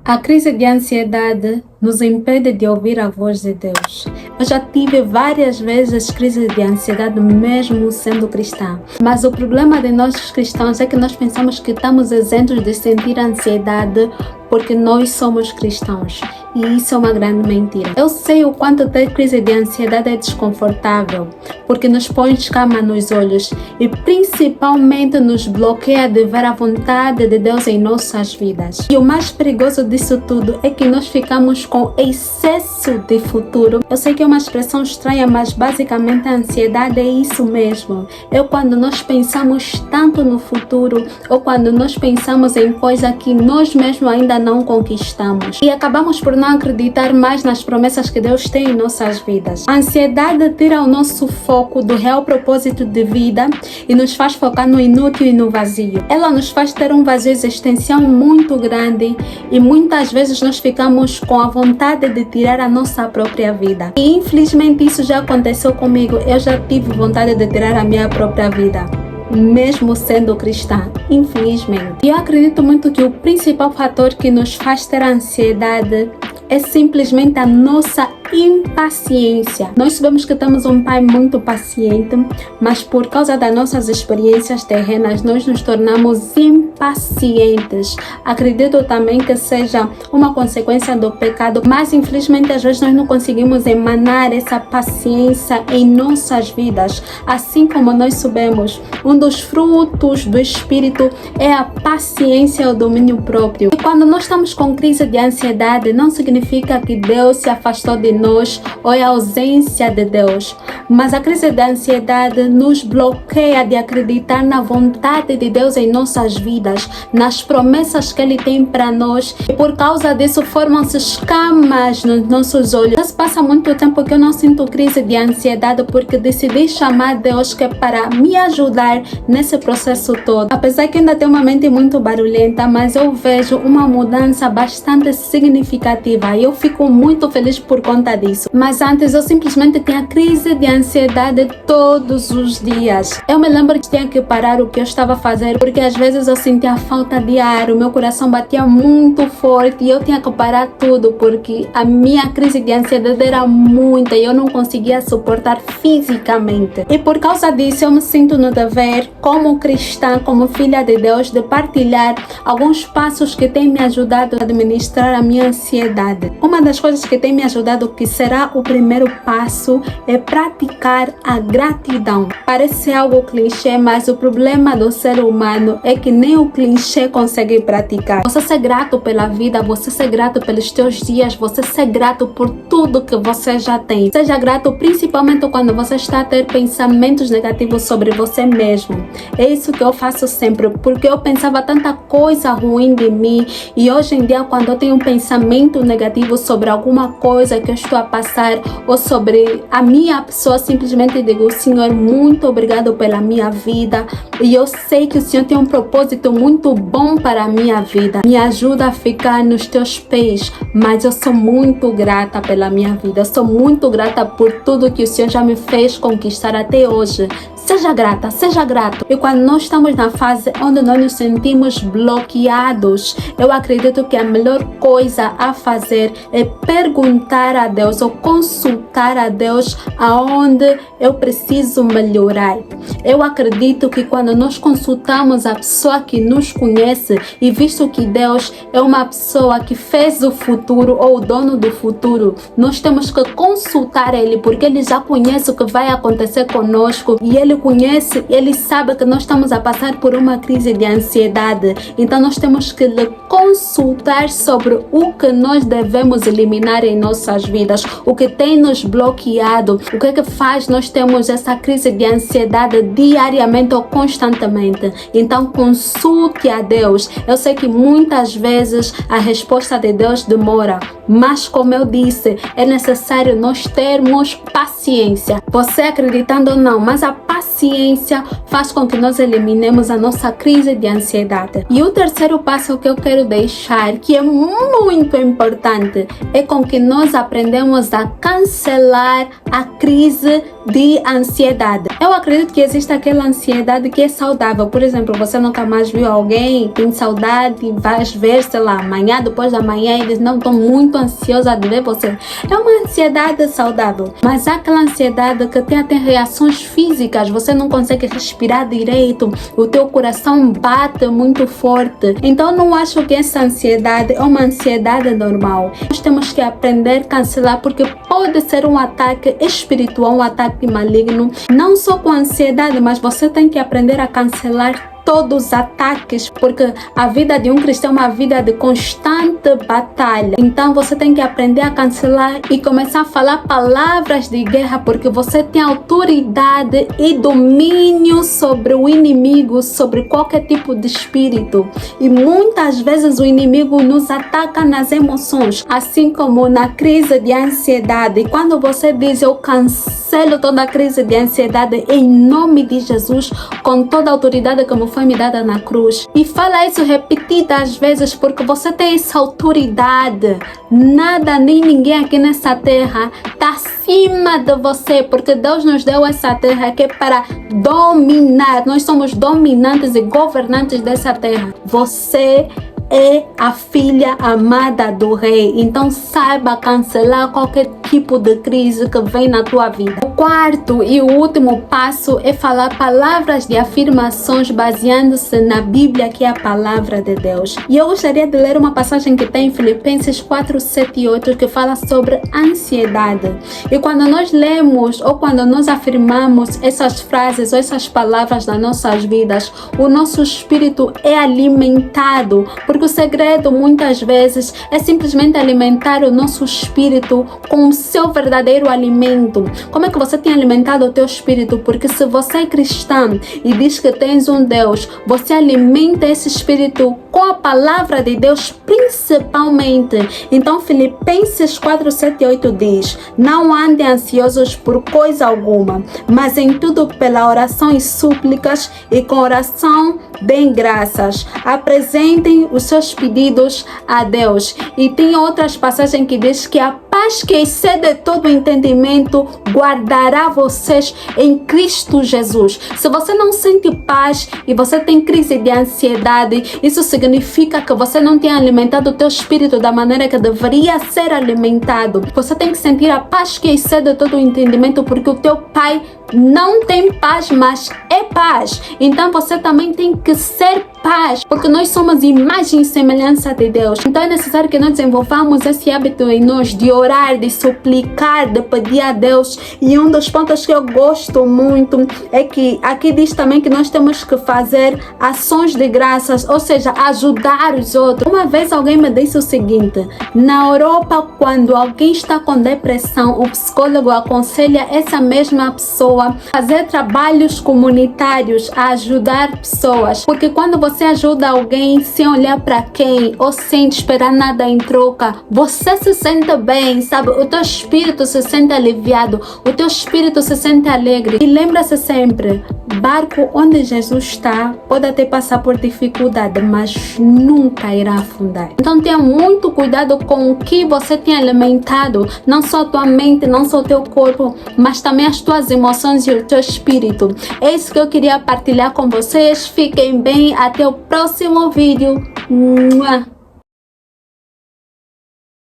A crise de ansiedade nos impede de ouvir a voz de Deus. Eu já tive várias vezes crises de ansiedade mesmo sendo cristã. Mas o problema de nós cristãos é que nós pensamos que estamos isentos de sentir ansiedade porque nós somos cristãos. E isso é uma grande mentira. Eu sei o quanto ter crise de ansiedade é desconfortável, porque nos põe escama nos olhos e principalmente nos bloqueia de ver a vontade de Deus em nossas vidas. E o mais perigoso disso tudo é que nós ficamos com excesso de futuro. Eu sei que é uma expressão estranha, mas basicamente a ansiedade é isso mesmo. É quando nós pensamos tanto no futuro ou quando nós pensamos em coisa que nós mesmos ainda não conquistamos. E acabamos por não acreditar mais nas promessas que Deus tem em nossas vidas. A ansiedade tira o nosso foco do real propósito de vida e nos faz focar no inútil e no vazio. Ela nos faz ter um vazio existencial muito grande e muitas vezes nós ficamos com a vontade de tirar a nossa própria vida. E infelizmente isso já aconteceu comigo. Eu já tive vontade de tirar a minha própria vida, mesmo sendo cristã, infelizmente. E eu acredito muito que o principal fator que nos faz ter ansiedade é simplesmente a nossa impaciência. Nós sabemos que temos um pai muito paciente, mas por causa das nossas experiências terrenas, nós nos tornamos impacientes. Acredito também que seja uma consequência do pecado, mas infelizmente às vezes nós não conseguimos emanar essa paciência em nossas vidas. Assim como nós sabemos, um dos frutos do Espírito é a paciência e o domínio próprio. E quando nós estamos com crise de ansiedade, não significa que Deus se afastou de nós ou é a ausência de Deus, mas a crise da ansiedade nos bloqueia de acreditar na vontade de Deus em nossas vidas, nas promessas que Ele tem para nós, e por causa disso formam-se escamas nos nossos olhos. Já se passa muito tempo que eu não sinto crise de ansiedade porque decidi chamar Deus que é para me ajudar nesse processo todo. Apesar que ainda tenho uma mente muito barulhenta, mas eu vejo uma mudança bastante significativa e eu fico muito feliz por conta disso. Mas antes eu simplesmente tinha crise de ansiedade todos os dias. Eu me lembro que tinha que parar o que eu estava fazendo porque às vezes eu sentia falta de ar, o meu coração batia muito forte e eu tinha que parar tudo porque a minha crise de ansiedade era muita e eu não conseguia suportar fisicamente. E por causa disso eu me sinto no dever, como cristã, como filha de Deus, de partilhar alguns passos que têm me ajudado a administrar a minha ansiedade. Uma das coisas que tem me ajudado, que será o primeiro passo, é praticar a gratidão. Parece algo clichê, mas o problema do ser humano é que nem o clichê consegue praticar. Você ser grato pela vida, você ser grato pelos teus dias, você ser grato por tudo que você já tem. Seja grato principalmente quando você está a ter pensamentos negativos sobre você mesmo. É isso que eu faço sempre, porque eu pensava tanta coisa ruim de mim e hoje em dia quando eu tenho um pensamento negativo sobre alguma coisa que eu estou a passar ou sobre a minha pessoa, simplesmente digo: Senhor, muito obrigado pela minha vida e eu sei que o Senhor tem um propósito muito bom para a minha vida. Me ajuda a ficar nos teus pés, mas eu sou muito grata pela minha vida. Eu sou muito grata por tudo que o Senhor já me fez conquistar até hoje. Seja grata, seja grato. E quando nós estamos na fase onde nós nos sentimos bloqueados, eu acredito que a melhor coisa a fazer é perguntar a Deus ou consultar a Deus aonde eu preciso melhorar. Eu acredito que quando nós consultamos a pessoa que nos conhece, e visto que Deus é uma pessoa que fez o futuro ou o dono do futuro, nós temos que consultar Ele porque Ele já conhece o que vai acontecer conosco e Ele conhece, Ele sabe que nós estamos a passar por uma crise de ansiedade. Então nós temos que lhe consultar sobre o que nós devemos eliminar em nossas vidas, o que tem nos bloqueado, o que é que faz nós temos essa crise de ansiedade diariamente ou constantemente. Então consulte a Deus. Eu sei que muitas vezes a resposta de Deus demora, mas como eu disse, é necessário nós termos paciência. Você acreditando ou não, mas a paciência paciência faz com que nós eliminemos a nossa crise de ansiedade. E o terceiro passo que eu quero deixar, que é muito importante, é com que nós aprendemos a cancelar a crise de ansiedade. Eu acredito que existe aquela ansiedade que é saudável. Por exemplo, você nunca mais viu alguém, tem saudade, vais ver, sei lá, amanhã, depois da manhã, e diz, não, estou muito ansiosa de ver você. É uma ansiedade saudável. Mas há aquela ansiedade que tem até reações físicas, você não consegue respirar direito, o teu coração bate muito forte. Então, não acho que essa ansiedade é uma ansiedade normal. Nós temos que aprender a cancelar, porque pode ser um ataque espiritual, um ataque maligno, não só com a ansiedade, mas você tem que aprender a cancelar todos os ataques, porque a vida de um cristão é uma vida de constante batalha. Então você tem que aprender a cancelar e começar a falar palavras de guerra, porque você tem autoridade e domínio sobre o inimigo, sobre qualquer tipo de espírito. E muitas vezes o inimigo nos ataca nas emoções, assim como na crise de ansiedade. E quando você diz, eu cancelo toda a crise de ansiedade em nome de Jesus, com toda a autoridade como foi me dada na cruz, e fala isso repetidas vezes, porque você tem essa autoridade. Nada nem ninguém aqui nessa terra está acima de você, porque Deus nos deu essa terra que é para dominar. Nós somos dominantes e governantes dessa terra. Você é a filha amada do rei. Então saiba cancelar qualquer tipo de crise que vem na tua vida. O quarto e o último passo é falar palavras de afirmações baseando-se na Bíblia, que é a palavra de Deus. E eu gostaria de ler uma passagem que tem em Filipenses 4, 7 e 8, que fala sobre ansiedade. E quando nós lemos ou quando nós afirmamos essas frases ou essas palavras nas nossas vidas, o nosso espírito é alimentado, porque o segredo muitas vezes é simplesmente alimentar o nosso espírito com o seu verdadeiro alimento. Como é que você tem alimentado o teu espírito? Porque se você é cristão e diz que tens um Deus, você alimenta esse espírito com a palavra de Deus principalmente. Então Filipenses 4, 7 e 8 diz: não andem ansiosos por coisa alguma, mas em tudo pela oração e súplicas e com oração deem graças, apresentem os seus pedidos a Deus. E tem outras passagens que diz que a paz que excede todo entendimento guardará vocês em Cristo Jesus. Se você não sente paz e você tem crise de ansiedade, isso significa que você não tem alimentado o teu espírito da maneira que deveria ser alimentado. Você tem que sentir a paz que excede todo o entendimento, porque o teu Pai não tem paz, mas é paz. Então você também tem que ser paz, porque nós somos imagem e semelhança de Deus. Então é necessário que nós desenvolvamos esse hábito em nós de orar, de suplicar, de pedir a Deus. E um dos pontos que eu gosto muito é que aqui diz também que nós temos que fazer ações de graças, ou seja, ajudar os outros. Uma vez alguém me disse o seguinte: na Europa, quando alguém está com depressão, o psicólogo aconselha essa mesma pessoa fazer trabalhos comunitários, a ajudar pessoas, porque quando você ajuda alguém sem olhar para quem ou sem esperar nada em troca, você se sente bem, sabe? O teu espírito se sente aliviado, o teu espírito se sente alegre. E lembra-se sempre, barco onde Jesus está pode até passar por dificuldade, mas nunca irá afundar. Então tenha muito cuidado com o que você tem alimentado, não só a tua mente, não só o teu corpo, mas também as tuas emoções e o teu espírito. É isso que eu queria partilhar com vocês. Fiquem bem, até o próximo vídeo.